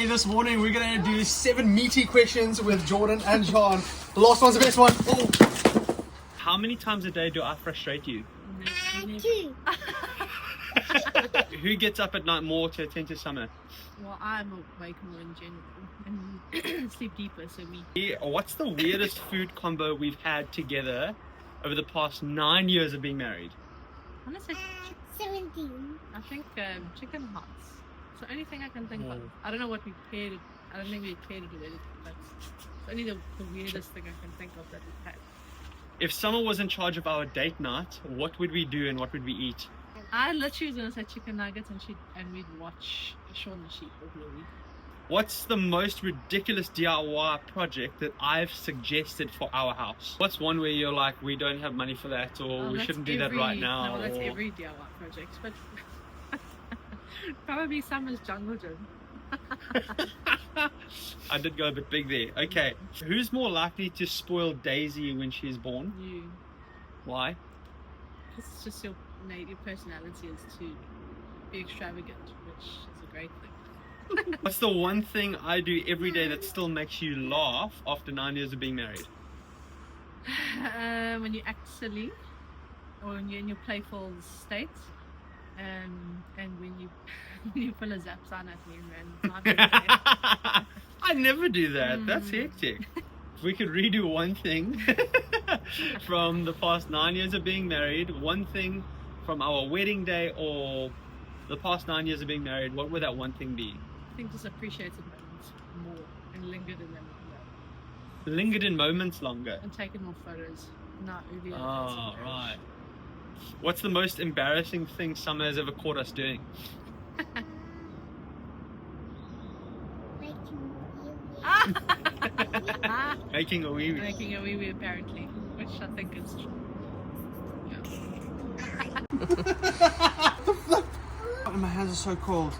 everybody. This morning we're going to do 7 meaty questions with Jordan and John. The last one's the best one. Oh. How many times a day do I frustrate you? 2. Who gets up at night more to attend to Summer? Well, I'm awake more in general and sleep deeper, so me. What's the weirdest food combo we've had together over the past 9 years of being married? I want to say 17. I think chicken hearts. It's the only thing I can think of. Oh. I don't know what we paired it. I don't think we paired it with anything. That's only the weirdest thing I can think of that we've had. If Summer was in charge of our date night, what would we do and what would we eat? I literally was gonna say chicken nuggets and we'd watch Shaun the Sheep or Bluey. What's the most ridiculous DIY project that I've suggested for our house? What's one where you're like, we don't have money for that, or we shouldn't do that right now? No, that's or... every DIY project, but probably Summer's jungle gym. I did go a bit big there. Okay, who's more likely to spoil Daisy when she's born? You. Why? It's just your personality is to be extravagant, which is a great thing. What's the one thing I do every day that still makes you laugh after 9 years of being married? When you act silly, or when you're in your playful state, and when you pull a zap sign at me and I never do that. That's hectic. If we could redo one thing from the past 9 years of being married, one thing from our wedding day or the past 9 years of being married, what would that one thing be? I think just appreciated moments more and lingered in them longer. Lingered in moments longer. And taken more photos. Not really. Oh, right. What's the most embarrassing thing Summer has ever caught us doing? Making a wee wee. Making a wee wee apparently, which I think is true. Yeah. My hands are so cold.